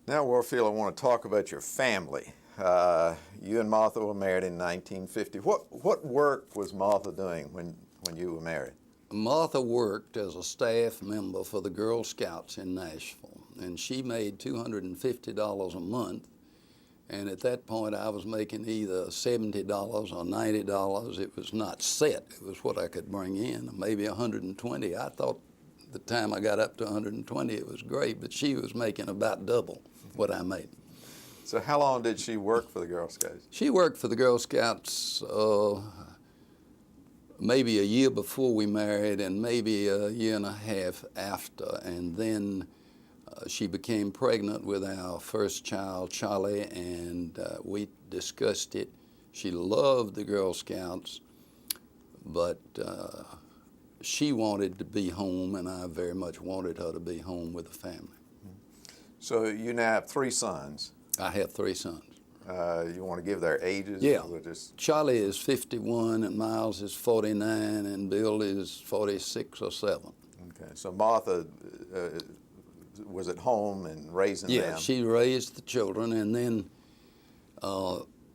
Now, Warfield, I want to talk about your family. You and Martha were married in 1950. What work was Martha doing when you were married? Martha worked as a staff member for the Girl Scouts in Nashville, and she made $250 a month. And at that point, I was making either $70 or $90. It was not set. It was what I could bring in, maybe $120. I thought the time I got up to 120, it was great, but she was making about double what I made. So how long did she work for the Girl Scouts? She worked for the Girl Scouts maybe a year before we married and maybe a year and a half after. And then she became pregnant with our first child, Charlie, and we discussed it. She loved the Girl Scouts, but she wanted to be home, and I very much wanted her to be home with the family. So you now have 3 sons. I have 3 sons. You want to give their ages? Yeah. Just... Charlie is 51, and Miles is 49, and Bill is 46 or 7. Okay. So Martha was at home and raising them? Yeah, she raised the children, and then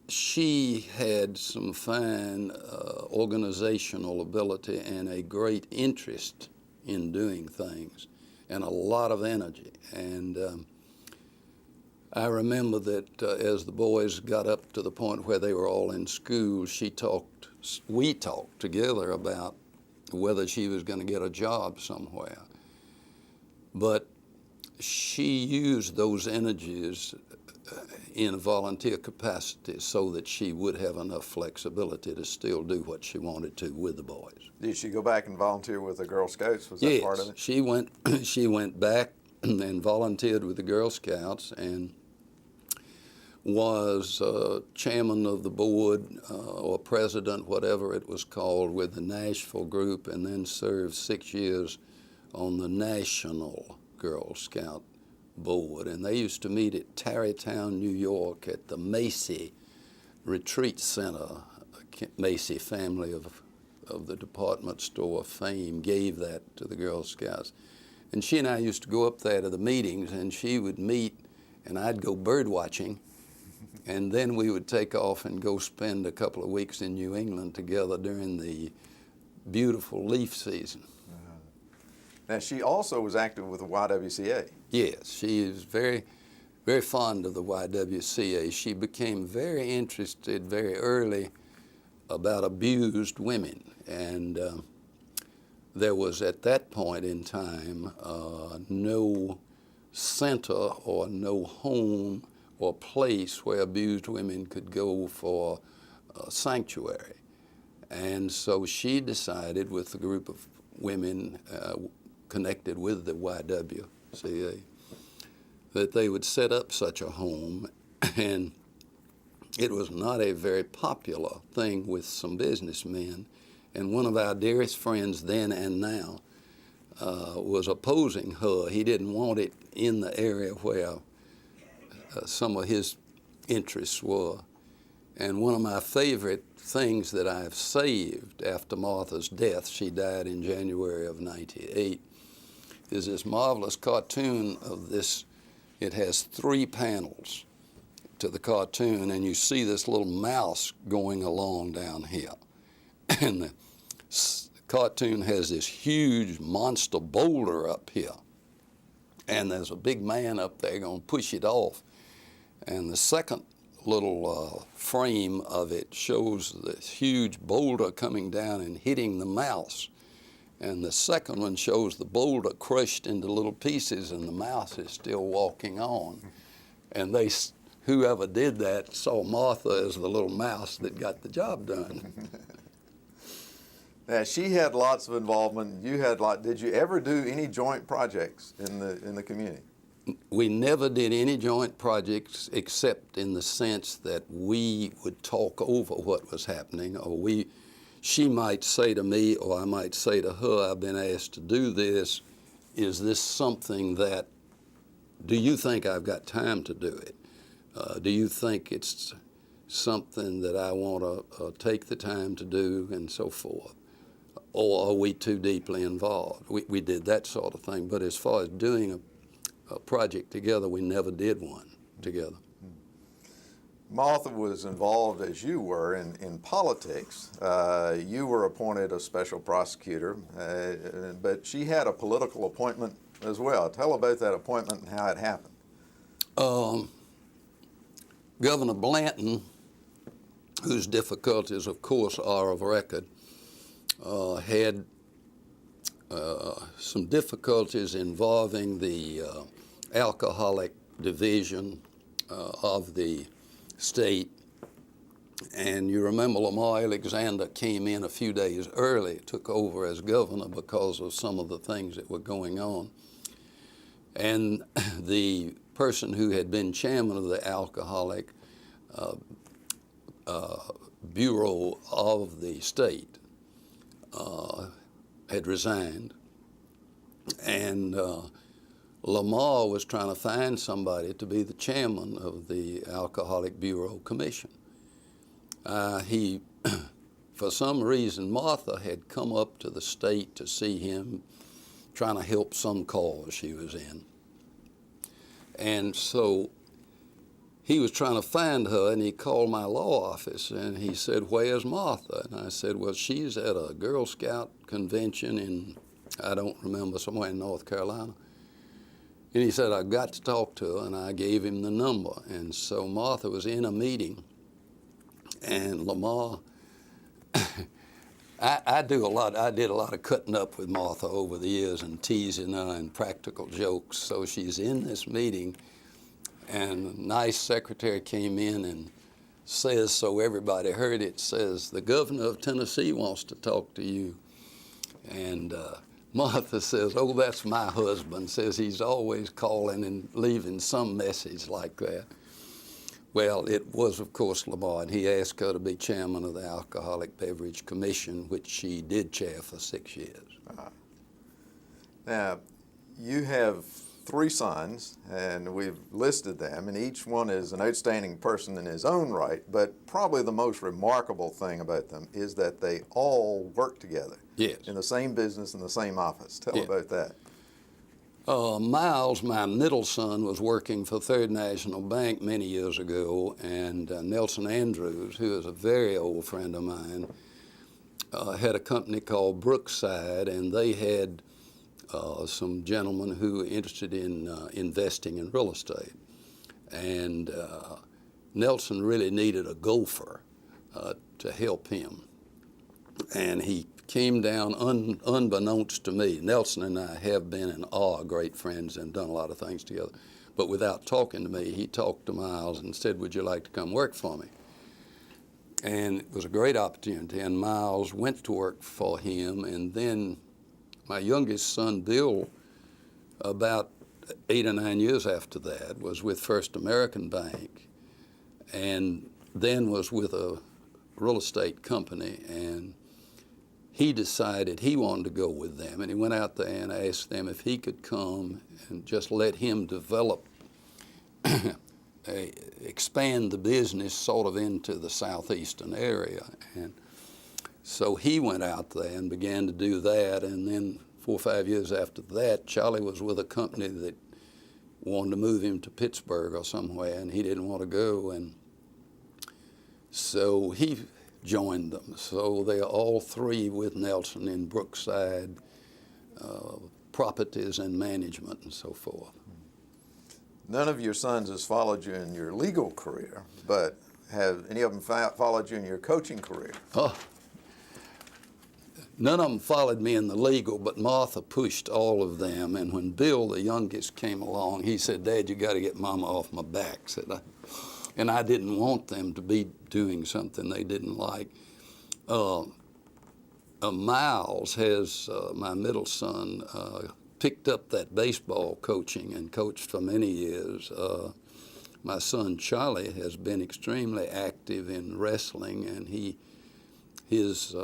she had some fine organizational ability and a great interest in doing things and a lot of energy. And I remember that as the boys got up to the point where they were all in school, we talked together about whether she was going to get a job somewhere. But she used those energies in a volunteer capacity so that she would have enough flexibility to still do what she wanted to with the boys. Did she go back and volunteer with the Girl Scouts? Was Yes, that part of it? she went back and volunteered with the Girl Scouts and was chairman of the board or president, whatever it was called, with the Nashville group, and then served 6 years on the National Girl Scout board. And they used to meet at Tarrytown, New York at the Macy Retreat Center. Macy family of the department store fame gave that to the Girl Scouts. And she and I used to go up there to the meetings, and she would meet, and I'd go bird watching, and then we would take off and go spend a couple of weeks in New England together during the beautiful leaf season. Now, she also was active with the YWCA. Yes, she is very, very fond of the YWCA. She became very interested very early about abused women, and there was at that point in time no center or no home or place where abused women could go for sanctuary. And so she decided with a group of women connected with the YWCA that they would set up such a home, and it was not a very popular thing with some businessmen. And one of our dearest friends then and now was opposing her. He didn't want it in the area where some of his interests were. And one of my favorite things that I've saved after Martha's death, she died in January of '98, is this marvelous cartoon of this. It has 3 panels to the cartoon, and you see this little mouse going along down here. And the cartoon has this huge monster boulder up here, and there's a big man up there going to push it off. And the second little frame of it shows this huge boulder coming down and hitting the mouse. And the second one shows the boulder crushed into little pieces, and the mouse is still walking on. And whoever did that saw Martha as the little mouse that got the job done. Now, she had lots of involvement. You had Did you ever do any joint projects in the community? We never did any joint projects except in the sense that we would talk over what was happening, or she might say to me, or I might say to her, I've been asked to do this. Is this something that, do you think I've got time to do it? Do you think it's something that I want to take the time to do, and so forth? Or are we too deeply involved? We did that sort of thing. But as far as doing a project together. We never did one together. Martha was involved, as you were, in politics. You were appointed a special prosecutor, but she had a political appointment as well. Tell about that appointment and how it happened. Governor Blanton, whose difficulties, of course, are of record, had some difficulties involving the alcoholic division of the state. And you remember Lamar Alexander came in a few days early, took over as governor because of some of the things that were going on. And the person who had been chairman of the alcoholic bureau of the state had resigned, and Lamar was trying to find somebody to be the chairman of the Alcoholic Bureau Commission. For some reason, Martha had come up to the state to see him, trying to help some cause she was in. And so he was trying to find her, and he called my law office, and he said, "Where's Martha?" And I said, "Well, she's at a Girl Scout convention in, I don't remember, somewhere in North Carolina." And he said, "I've got to talk to her," and I gave him the number. And so Martha was in a meeting, and Lamar, I did a lot of cutting up with Martha over the years and teasing her and practical jokes. So she's in this meeting, and a nice secretary came in and says, so everybody heard it, says, "The governor of Tennessee wants to talk to you." And Martha says, "Oh, that's my husband," says he's always calling and leaving some message like that. Well, it was, of course, Lamar, and he asked her to be chairman of the Alcoholic Beverage Commission, which she did chair for 6 years. Now, you have 3 sons, and we've listed them, and each one is an outstanding person in his own right, but probably the most remarkable thing about them is that they all work together. Yes. In the same business, in the same office. Tell about that. Miles, my middle son, was working for Third National Bank many years ago, and Nelson Andrews, who is a very old friend of mine, had a company called Brookside, and they had some gentlemen who were interested in investing in real estate. And Nelson really needed a gopher to help him. And he came down unbeknownst to me. Nelson and I have been and are great friends and done a lot of things together. But without talking to me, he talked to Miles and said, "Would you like to come work for me?" And it was a great opportunity, and Miles went to work for him. And then my youngest son, Bill, about 8 or 9 years after that, was with First American Bank, and then was with a real estate company, and he decided he wanted to go with them, and he went out there and asked them if he could come and just let him develop, expand the business sort of into the southeastern area. And so he went out there and began to do that, and then 4 or 5 years after that, Charlie was with a company that wanted to move him to Pittsburgh or somewhere, and he didn't want to go, and so he joined them. So they are all 3 with Nelson in Brookside, properties and management and so forth. None of your sons has followed you in your legal career, but have any of them followed you in your coaching career? Oh, none of them followed me in the legal, but Martha pushed all of them. And when Bill, the youngest, came along, he said, "Dad, you got to get Mama off my back," said I. And I didn't want them to be doing something they didn't like. Miles has, my middle son, picked up that baseball coaching and coached for many years. My son Charlie has been extremely active in wrestling, and his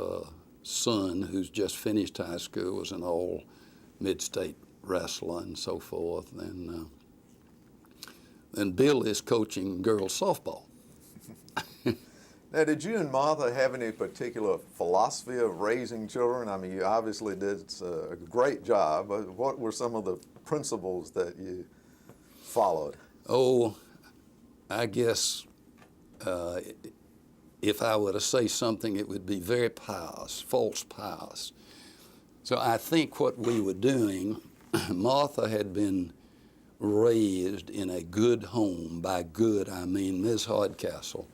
son, who's just finished high school, was an all mid-state wrestler and so forth. And Bill is coaching girls softball. Now, did you and Martha have any particular philosophy of raising children? I mean, you obviously did a great job. What were some of the principles that you followed? Oh, I guess if I were to say something, it would be very pious, false pious. So I think what we were doing, Martha had been raised in a good home. By good, I mean Miss Hardcastle.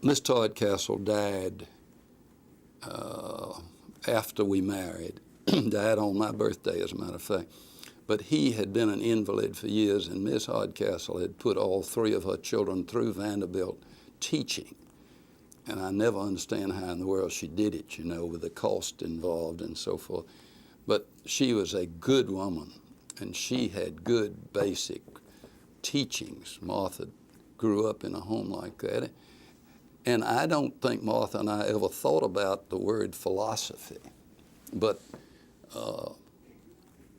Miss Hardcastle died after we married, died on my birthday, as a matter of fact. But he had been an invalid for years, and Miss Hardcastle had put all three of her children through Vanderbilt teaching. And I never understand how in the world she did it, you know, with the cost involved and so forth. But she was a good woman, and she had good basic teachings. Martha grew up in a home like that. And I don't think Martha and I ever thought about the word philosophy. But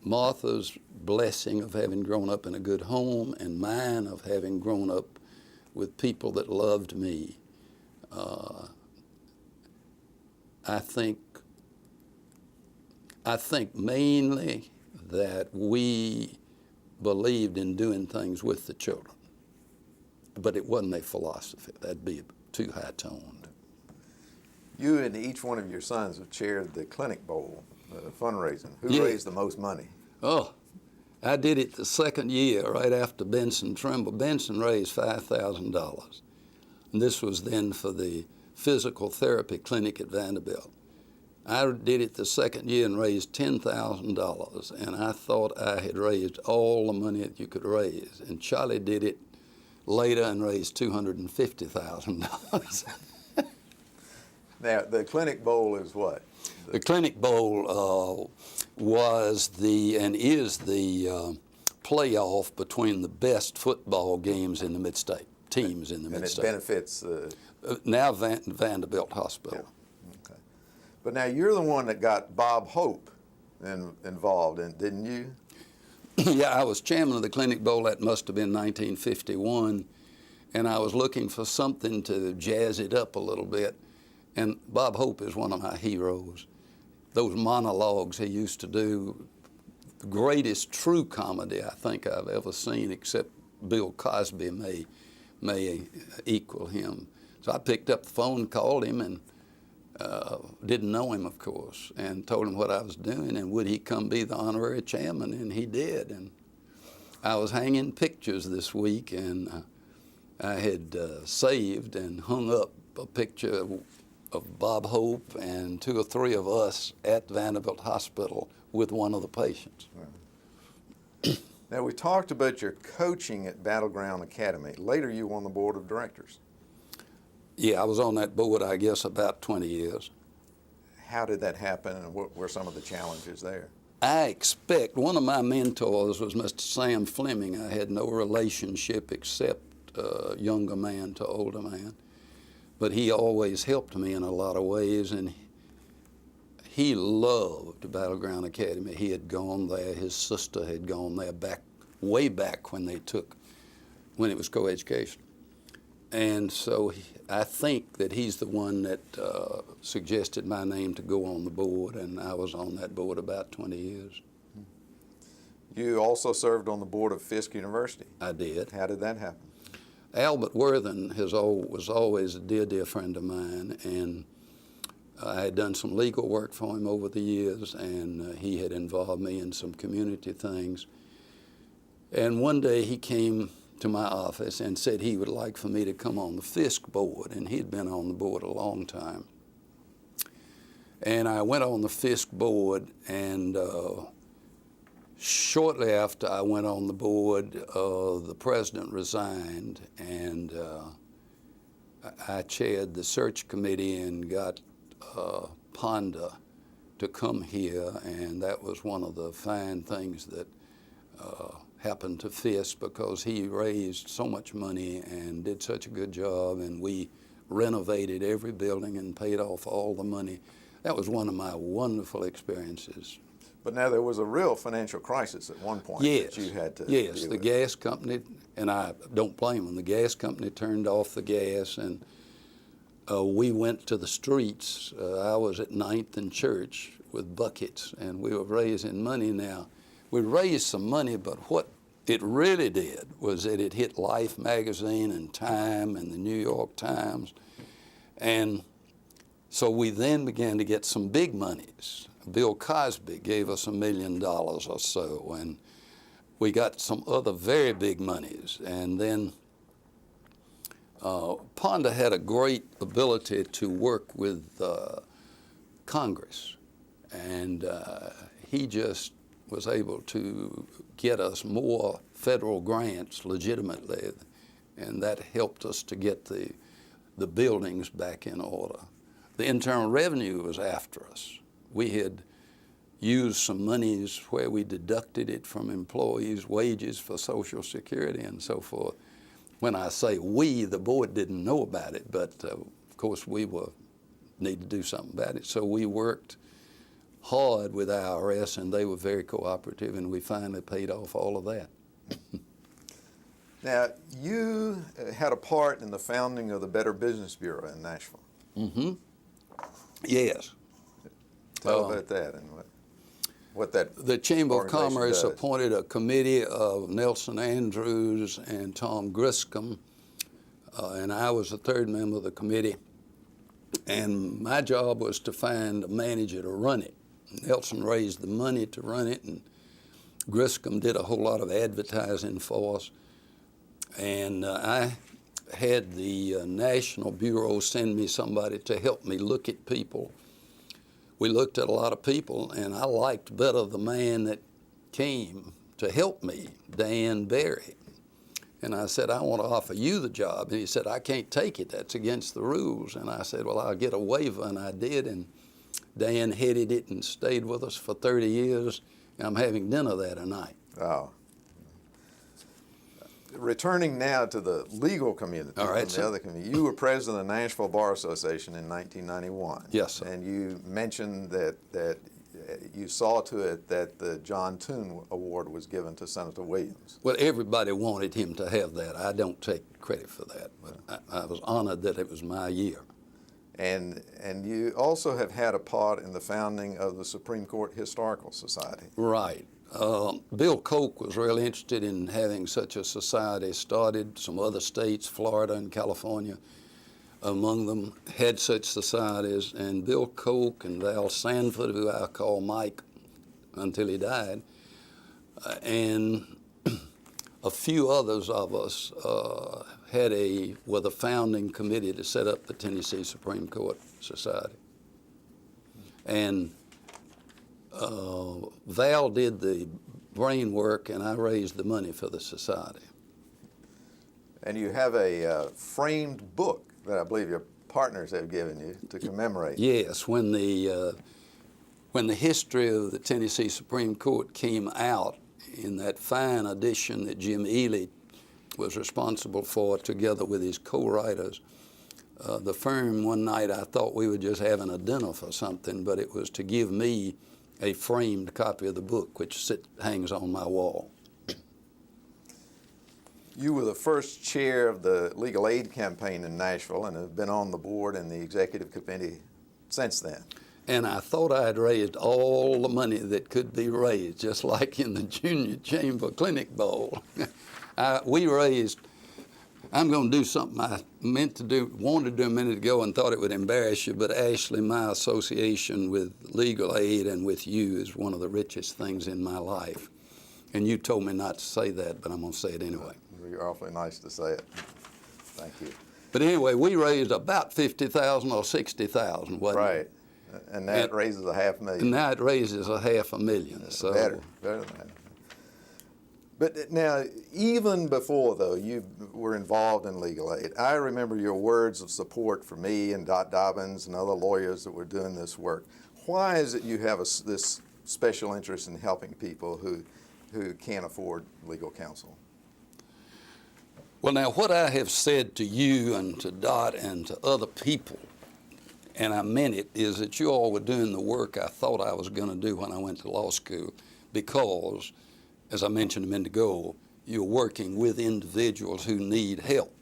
Martha's blessing of having grown up in a good home, and mine of having grown up with people that loved me, I think mainly that we believed in doing things with the children. But it wasn't a philosophy. That'd be too high-toned. You and each one of your sons have chaired the Clinic Bowl fundraising. Who raised the most money? Oh, I did it the second year, right after Benson Trimble. Benson raised $5,000. And this was then for the physical therapy clinic at Vanderbilt. I did it the second year and raised $10,000, and I thought I had raised all the money that you could raise. And Charlie did it later and raised $250,000. Now, the Clinic Bowl is what? The Clinic Bowl was and is the playoff between the best football games in the Mid-State, teams in the Mid-State. And it benefits now Vanderbilt Hospital. Yeah. Okay. But now you're the one that got Bob Hope involved in, didn't you? Yeah, I was chairman of the Clinic Bowl. That must have been 1951, and I was looking for something to jazz it up a little bit. And Bob Hope is one of my heroes. Those monologues he used to do, the greatest true comedy I think I've ever seen, except Bill Cosby may equal him. So I picked up the phone, called him, and didn't know him, of course, and told him what I was doing and would he come be the honorary chairman, and he did. And I was hanging pictures this week, and I had saved and hung up a picture of Bob Hope and 2 or 3 of us at Vanderbilt Hospital with one of the patients. Right. Now, we talked about your coaching at Battleground Academy. Later, you were on the board of directors. Yeah, I was on that board, I guess, about 20 years. How did that happen, and what were some of the challenges there? I expect one of my mentors was Mr. Sam Fleming. I had no relationship except younger man to older man. But he always helped me in a lot of ways, and he loved Battleground Academy. He had gone there. His sister had gone there way back when it was coeducation. And so I think that he's the one that suggested my name to go on the board, and I was on that board about 20 years. You also served on the board of Fisk University. I did. How did that happen? Albert Worthen was always a dear friend of mine, and I had done some legal work for him over the years, and he had involved me in some community things. And one day he came to my office and said he would like for me to come on the Fisk board, and he'd been on the board a long time. And I went on the Fisk board, and shortly after I went on the board, the president resigned, and I chaired the search committee and got Ponda to come here, and that was one of the fine things that happened to Fisk, because he raised so much money and did such a good job, and we renovated every building and paid off all the money. That was one of my wonderful experiences. But now there was a real financial crisis at one point that you had to deal the with. gas company, and I don't blame them, the gas company turned off the gas, and we went to the streets. I was at 9th and Church with buckets, and we were raising money. Now, we raised some money, but what it really did was that it hit Life magazine and Time and the New York Times. And so we then began to get some big monies. Bill Cosby gave us $1 million or so, and we got some other very big monies. And then Ponda had a great ability to work with Congress, and he just was able to get us more federal grants legitimately, and that helped us to get the buildings back in order. The Internal Revenue was after us. We had used some monies where we deducted it from employees' wages for Social Security and so forth. When I say we, the board didn't know about it, but of course we need to do something about it. So we worked hard with IRS, and they were very cooperative, and we finally paid off all of that. Now, you had a part in the founding of the Better Business Bureau in Nashville. Mm-hmm. Yes. Tell about that and what that The Chamber of Commerce does. appointed a committee of Nelson Andrews and Tom Griscom, and I was the third member of the committee. And my job was to find a manager to run it. Nelson raised the money to run it, and Griscom did a whole lot of advertising for us. And I had the National Bureau send me somebody to help me look at people. We looked at a lot of people, and I liked better the man that came to help me, Dan Berry. And I said, I want to offer you the job. And he said, I can't take it. That's against the rules. And I said, well, I'll get a waiver. And I did. And Dan headed it and stayed with us for 30 years. And I'm having dinner there tonight. Oh. Returning now to the legal community, All right, the other community, you were president of the Nashville Bar Association in 1991. Yes, sir. And you mentioned that you saw to it that the John Toon Award was given to Senator Williams. Well, everybody wanted him to have that. I don't take credit for that, but I was honored that it was my year. And you also have had a part in the founding of the Supreme Court Historical Society. Right. Bill Koch was really interested in having such a society started. Some other states, Florida and California, among them, had such societies. And Bill Koch and Val Sanford, who I call Mike until he died, and a few others of us were the founding committee to set up the Tennessee Supreme Court Society. And Val did the brain work, and I raised the money for the society. And you have a framed book that I believe your partners have given you to commemorate. Yes, when the history of the Tennessee Supreme Court came out in that fine edition that Jim Ely was responsible for together with his co-writers, the firm one night I thought we were just having a dinner for something, but it was to give me a framed copy of the book, which hangs on my wall. You were the first chair of the legal aid campaign in Nashville and have been on the board and the executive committee since then. And I thought I had raised all the money that could be raised, just like in the Junior Chamber Clinic Bowl. We raised, I'm going to do something I wanted to do a minute ago and thought it would embarrass you, but Ashley, my association with legal aid and with you is one of the richest things in my life. And you told me not to say that, but I'm going to say it anyway. You're awfully nice to say it. Thank you. But anyway, we raised about $50,000 or $60,000, wasn't Right. it? And that raises $500,000. And now it raises $500,000. So Better than that. But now, even before, though, you were involved in legal aid, I remember your words of support for me and Dot Dobbins and other lawyers that were doing this work. Why is it you have this special interest in helping people who can't afford legal counsel? Well, now, what I have said to you and to Dot and to other people, and I meant it, is that you all were doing the work I thought I was going to do when I went to law school because, as I mentioned a minute ago, you're working with individuals who need help.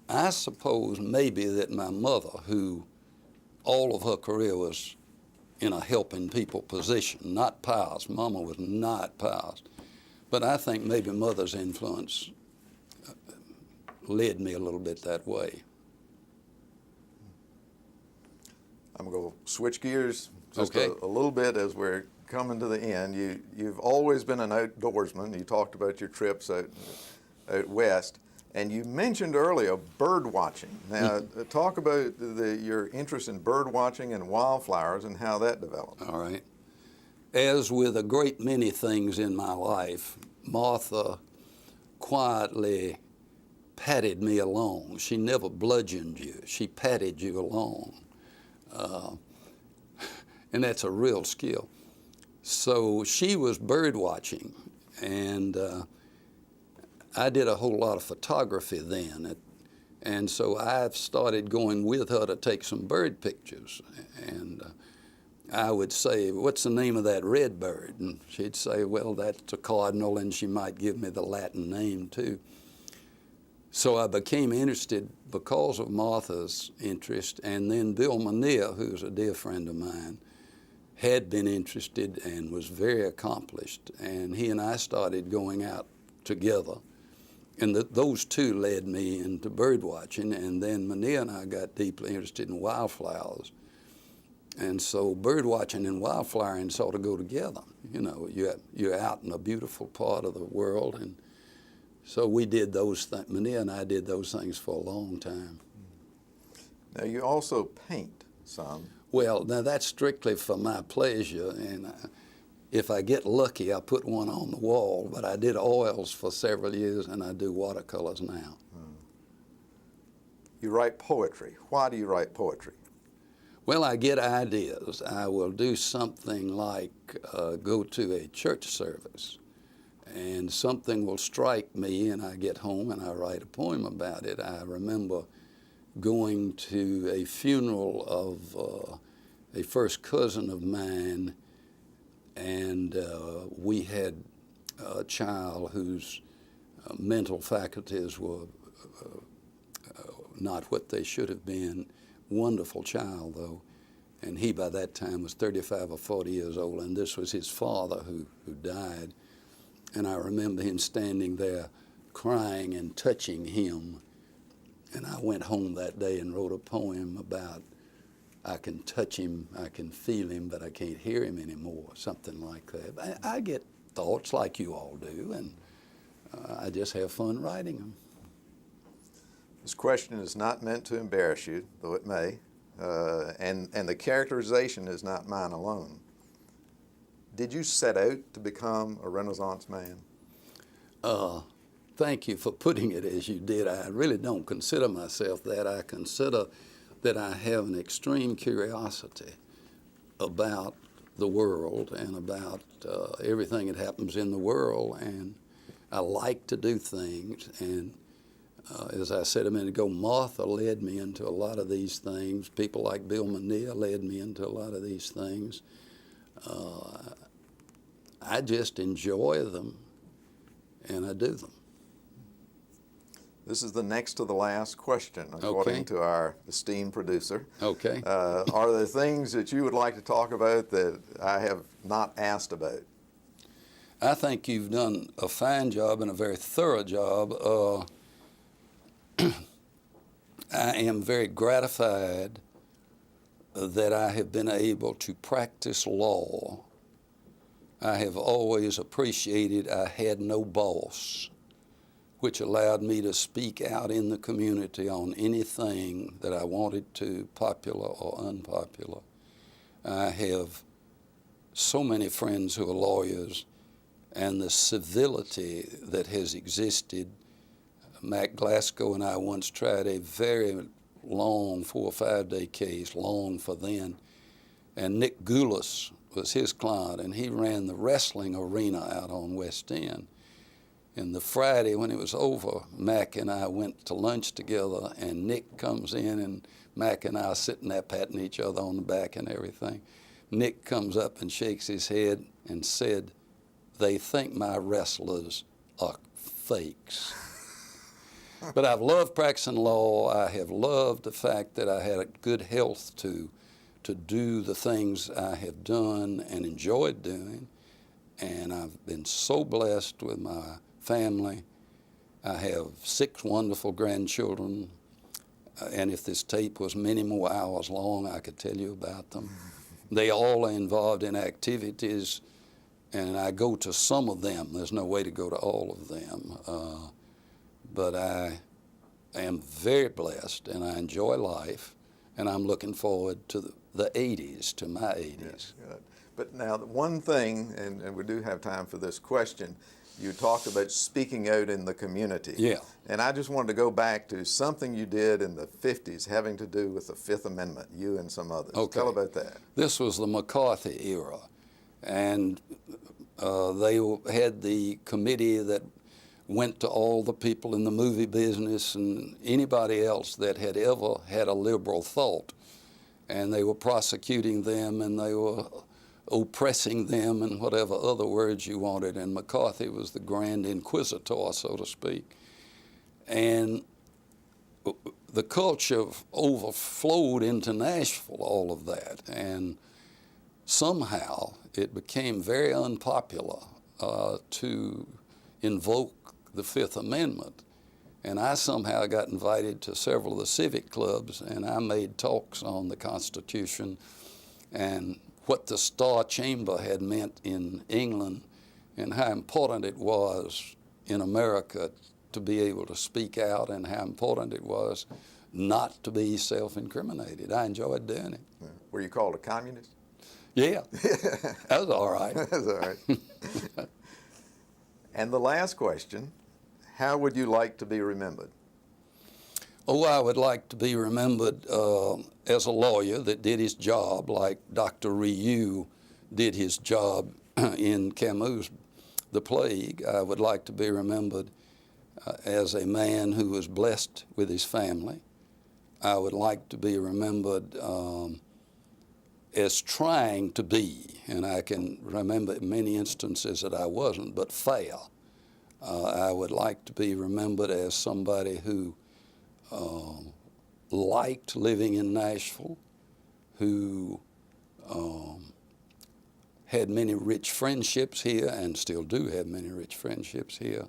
I suppose maybe that my mother, who all of her career was in a helping people position, not pious. Mama was not pious. But I think maybe Mother's influence led me a little bit that way. I'm going to switch gears just Okay. a little bit as we're coming to the end. You've always been an outdoorsman. You talked about your trips out west, and you mentioned earlier bird watching. Now, talk about your interest in bird watching and wildflowers and how that developed. All right. As with a great many things in my life, Martha quietly patted me along. She never bludgeoned you. She patted you along. And that's a real skill. So she was bird watching, and I did a whole lot of photography then. And so I've started going with her to take some bird pictures. And I would say, "What's the name of that red bird?" And she'd say, "Well, that's a cardinal," and she might give me the Latin name too. So I became interested because of Martha's interest, and then Bill Mania, who's a dear friend of mine, had been interested and was very accomplished, and he and I started going out together. And those two led me into bird watching, and then Mania and I got deeply interested in wildflowers. And so bird watching and wildflowering sort of go together. You know, you're out in a beautiful part of the world, and so we did those things. Mania and I did those things for a long time. Now, you also paint some. Well, now that's strictly for my pleasure, and if I get lucky, I put one on the wall, but I did oils for several years, and I do watercolors now. You write poetry. Why do you write poetry? Well, I get ideas. I will do something like go to a church service, and something will strike me, and I get home and I write a poem about it. I remember going to a funeral of a first cousin of mine, and we had a child whose mental faculties were not what they should have been. Wonderful child, though, and he by that time was 35 or 40 years old, and this was his father who died. And I remember him standing there crying and touching him. And I went home that day and wrote a poem about I can touch him, I can feel him, but I can't hear him anymore, something like that. I get thoughts like you all do, and I just have fun writing them. This question is not meant to embarrass you, though it may, and the characterization is not mine alone. Did you set out to become a Renaissance man? Thank you for putting it as you did. I really don't consider myself that. I consider that I have an extreme curiosity about the world and about everything that happens in the world, and I like to do things. And as I said a minute ago, Martha led me into a lot of these things. People like Bill Mania led me into a lot of these things. I just enjoy them, and I do them. This is the next to the last question, according Okay. to our esteemed producer. Okay. Are there things that you would like to talk about that I have not asked about? I think you've done a fine job and a very thorough job. I am very gratified that I have been able to practice law. I have always appreciated I had no boss, which allowed me to speak out in the community on anything that I wanted to, popular or unpopular. I have so many friends who are lawyers, and the civility that has existed. Mac Glasgow and I once tried a very long 4 or 5 day case, long for then, and Nick Goulas was his client, and he ran the wrestling arena out on West End. And the Friday when it was over, Mac and I went to lunch together, and Nick comes in, and Mac and I are sitting there patting each other on the back and everything. Nick comes up and shakes his head and said, "They think my wrestlers are fakes." But I've loved practicing law. I have loved the fact that I had a good health to do the things I have done and enjoyed doing. and I've been so blessed with my family. I have 6 wonderful grandchildren, and if this tape was many more hours long, I could tell you about them. They all are involved in activities, and I go to some of them. There's no way to go to all of them, but I am very blessed, and I enjoy life, and I'm looking forward to the 80s, to my 80s. Yes, good. But now, the one thing, and we do have time for this question, you talked about speaking out in the community. Yeah. And I just wanted to go back to something you did in the 50s having to do with the Fifth Amendment, you and some others. Okay. Tell about that. This was the McCarthy era, and they had the committee that went to all the people in the movie business and anybody else that had ever had a liberal thought, and they were prosecuting them, and they were oppressing them, and whatever other words you wanted, and McCarthy was the grand inquisitor, so to speak. And the culture overflowed into Nashville, all of that, and somehow it became very unpopular to invoke the Fifth Amendment. And I somehow got invited to several of the civic clubs, and I made talks on the Constitution and what the Star Chamber had meant in England and how important it was in America to be able to speak out and how important it was not to be self-incriminated. I enjoyed doing it. Yeah. Were you called a communist? Yeah, that was all right. That's all right. And the last question, how would you like to be remembered? Oh, I would like to be remembered as a lawyer that did his job like Dr. Ryu did his job in Camus' The Plague. I would like to be remembered as a man who was blessed with his family. I would like to be remembered as trying to be, and I can remember many instances that I wasn't, but fair. I would like to be remembered as somebody who liked living in Nashville, who had many rich friendships here and still do have many rich friendships here.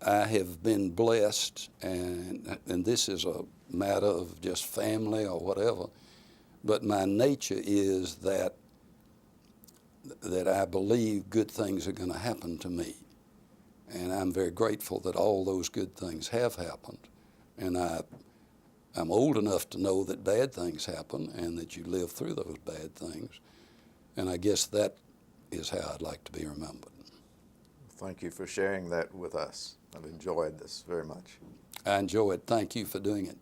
I have been blessed, and this is a matter of just family or whatever, but my nature is that I believe good things are going to happen to me. And I'm very grateful that all those good things have happened. And I'm old enough to know that bad things happen and that you live through those bad things. And I guess that is how I'd like to be remembered. Thank you for sharing that with us. I've enjoyed this very much. I enjoy it. Thank you for doing it.